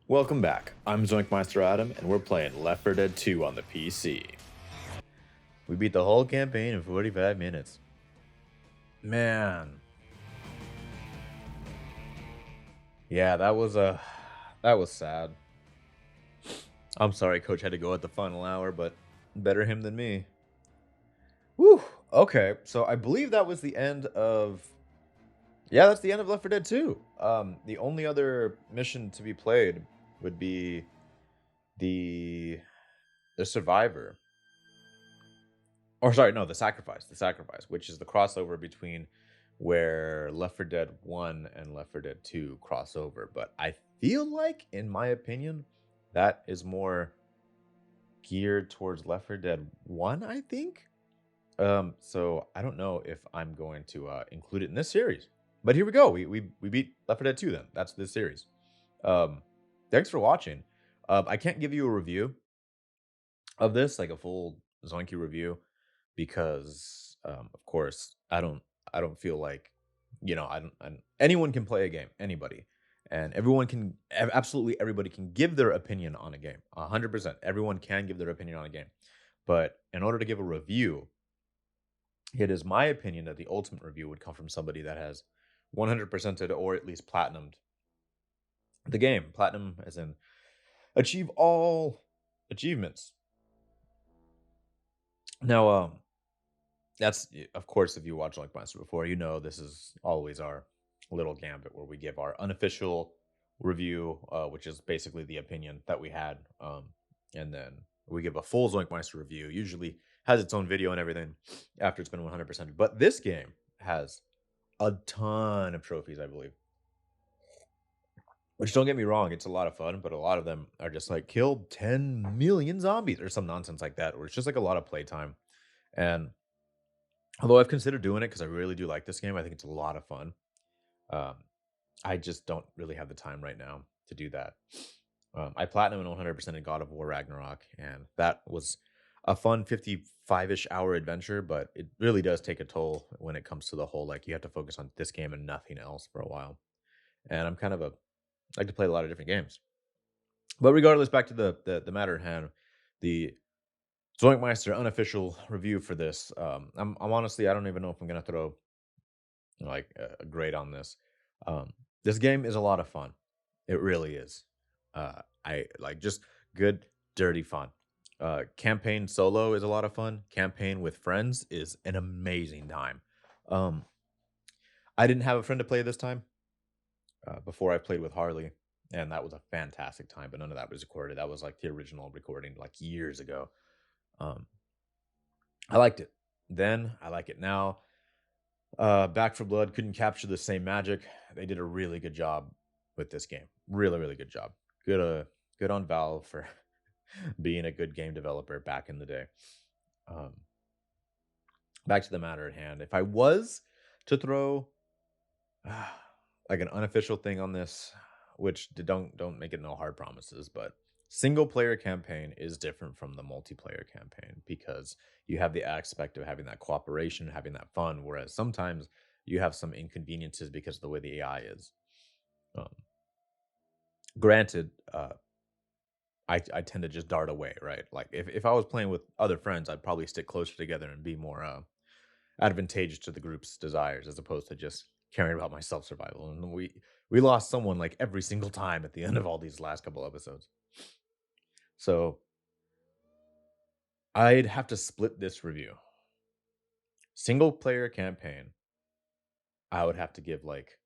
Welcome back. I'm ZoinkMeister Adam, and we're playing Left 4 Dead 2 on the PC. We beat the whole campaign in 45 minutes. Man. Yeah, that was sad. I'm sorry Coach had to go at the final hour, but better him than me. Whew. Okay, so I believe that was the end of... Yeah, that's the end of Left 4 Dead 2. The only other mission to be played would be the Survivor. Or sorry, no, the Sacrifice, which is the crossover between where Left 4 Dead 1 and Left 4 Dead 2 crossover. But I feel like, in my opinion, that is more geared towards Left 4 Dead 1, I think. So I don't know if I'm going to include it in this series. But here we go. We beat Left 4 Dead 2 then. That's this series. Thanks for watching. I can't give you a review of this, like a full Zoinky review, because of course I don't feel like, anyone can play a game, anybody, and everyone can, absolutely everybody can give their opinion on a game. 100%, everyone can give their opinion on a game, but in order to give a review, it is my opinion that the ultimate review would come from somebody that has 100%ed or at least platinumed the game. Platinum as in achieve all achievements. Now, that's, of course, if you watch Like Meister before, you know this is always our little gambit where we give our unofficial review, which is basically the opinion that we had, and then we give a full ZoinkMeister review. Usually has its own video and everything after it's been 100%. But this game has a ton of trophies, I believe. Which, don't get me wrong, it's a lot of fun, but a lot of them are just like killed 10 million zombies or some nonsense like that, or it's just like a lot of playtime. And although I've considered doing it because I really do like this game, I think it's a lot of fun. Um, I just don't really have the time right now to do that. I platinum and 100% in God of War Ragnarok, and that was a fun 55-ish hour adventure, but it really does take a toll when it comes to the whole, like, you have to focus on this game and nothing else for a while. And I'm kind of I like to play a lot of different games. But regardless, back to the matter at hand, the ZoinkMeister unofficial review for this. I'm honestly, I don't even know if I'm gonna throw like a grade on this. This game is a lot of fun. It really is. I like just good, dirty fun. Campaign solo is a lot of fun. Campaign with friends is an amazing time. Um, I didn't have a friend to play this time. Before I played with Harley, and that was a fantastic time. But none of that was recorded. That was like the original recording, like years ago. Um, I liked it then. I like it now. Back for Blood couldn't capture the same magic. They did a really good job with this game. Really, really good job. Good on Valve for being a good game developer back in the day. Um, Back to the matter at hand. If I was to throw like an unofficial thing on this, which don't make it no hard promises, but single player campaign is different from the multiplayer campaign because you have the aspect of having that cooperation, having that fun, whereas sometimes you have some inconveniences because of the way the AI is. Um, Granted, I tend to just dart away, right? Like if I was playing with other friends, I'd probably stick closer together and be more advantageous to the group's desires as opposed to just caring about my self survival. And we lost someone like every single time at the end of all these last couple episodes. So I'd have to split this review. Single player campaign, I would have to give like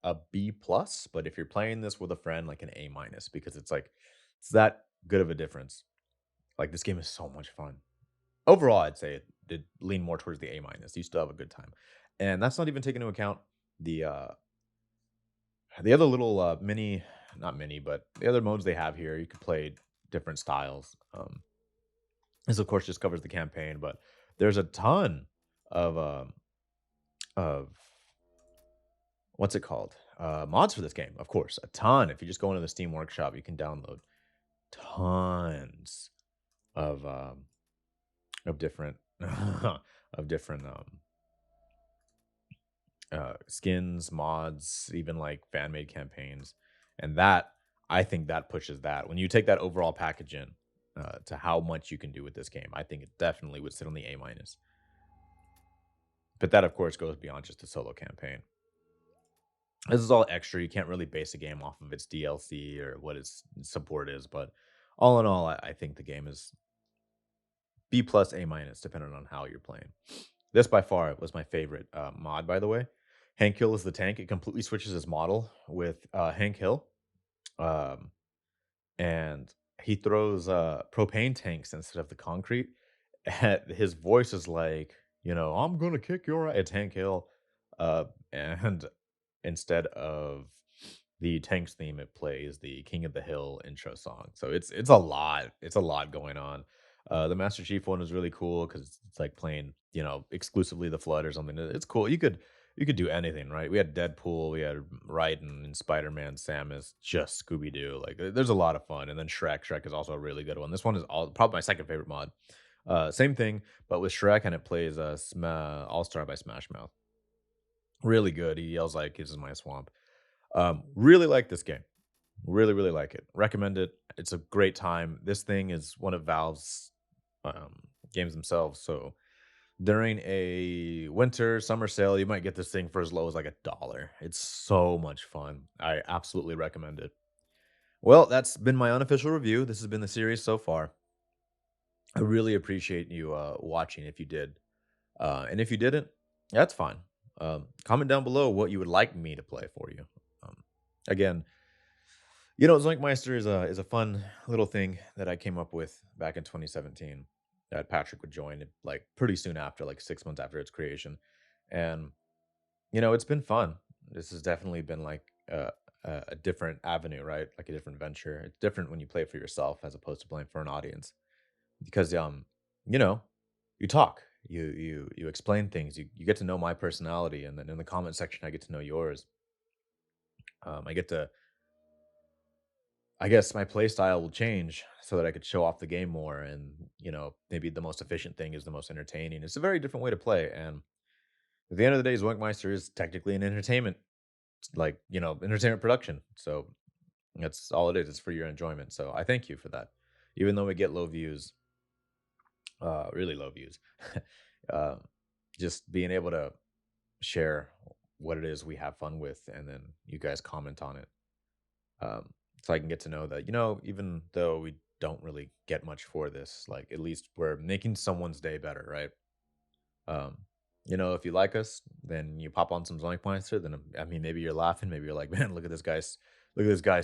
a B plus, but if you're playing this with a friend, like an A minus, because it's like it's that good of a difference. Like this game is so much fun. Overall, I'd say it did lean more towards the A minus. You still have a good time, and that's not even taking into account the other little mini, not mini, but the other modes they have here. You could play different styles. This of course just covers the campaign, but there's a ton of what's it called? Mods for this game, of course, a ton. If you just go into the Steam Workshop, you can download tons of different of different skins, mods, even like fan made campaigns, and that I think that pushes that. When you take that overall package in to how much you can do with this game, I think it definitely would sit on the A minus. But that, of course, goes beyond just the solo campaign. This is all extra. You can't really base a game off of its DLC or what its support is, but all in all, I think the game is B plus A minus, depending on how you're playing. This by far was my favorite mod, by the way. Hank Hill is the tank. It completely switches his model with Hank Hill, um, and he throws propane tanks instead of the concrete. And his voice is like, I'm gonna kick your ass. It's Hank Hill, and instead of the tanks theme, it plays the King of the Hill intro song. So it's a lot. It's a lot going on. The Master Chief one is really cool because it's like playing, exclusively the Flood or something. It's cool. You could do anything, right? We had Deadpool, we had Raiden and Spider Man. Samus, just Scooby Doo. Like, there's a lot of fun. And then Shrek. Shrek is also a really good one. This one is probably my second favorite mod. Same thing, but with Shrek, and it plays All Star by Smash Mouth. Really good. He yells like, "This is my swamp." Really like this game. Really, really like it. Recommend it. It's a great time. This thing is one of Valve's games themselves. So during a winter, summer sale, you might get this thing for as low as like $1. It's so much fun. I absolutely recommend it. Well, that's been my unofficial review. This has been the series so far. I really appreciate you watching if you did. And if you didn't, that's fine. Comment down below what you would like me to play for you. Um, Again, ZoinkMeister is a fun little thing that I came up with back in 2017 that Patrick would join like pretty soon after, like 6 months after its creation, and it's been fun. This has definitely been like a different avenue, right? Like a different venture. It's different when you play for yourself as opposed to playing for an audience because you know you talk, you explain things, you get to know my personality, and then in the comment section I get to know yours. I get to I guess my play style will change so that I could show off the game more, and maybe the most efficient thing is the most entertaining. It's a very different way to play, and at the end of the day, ZoinkMeister is technically an entertainment, like entertainment production. So that's all it is. It's for your enjoyment. So I thank you for that, even though we get low views, really low views. uh, just being able to share what it is we have fun with, and then you guys comment on it. Um, so I can get to know that, even though we don't really get much for this, like at least we're making someone's day better, right? Um, if you like us, then you pop on some ZoinkMeister, then I mean maybe you're laughing, maybe you're like, man, look at this guy's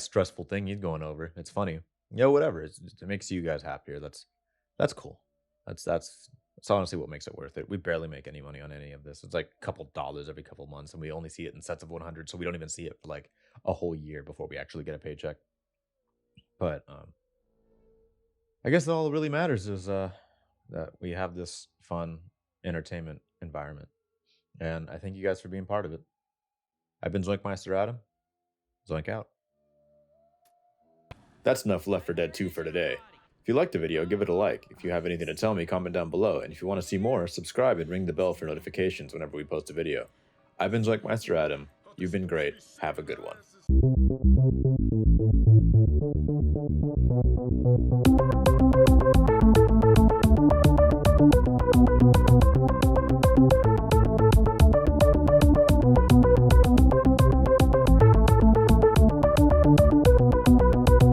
stressful thing he's going over. It's funny. Whatever. It makes you guys happier. That's cool. That's honestly what makes it worth it. We barely make any money on any of this. It's like a couple dollars every couple months, and we only see it in sets of 100, so we don't even see it for like a whole year before we actually get a paycheck. But I guess all that really matters is that we have this fun entertainment environment, and I thank you guys for being part of it. I've been ZoinkMeister Adam. Zoink out. That's enough Left 4 Dead 2 for today. If you liked the video, give it a like. If you have anything to tell me, comment down below. And if you want to see more, subscribe and ring the bell for notifications whenever we post a video. I've been ZoinkMeister Adam. You've been great. Have a good one.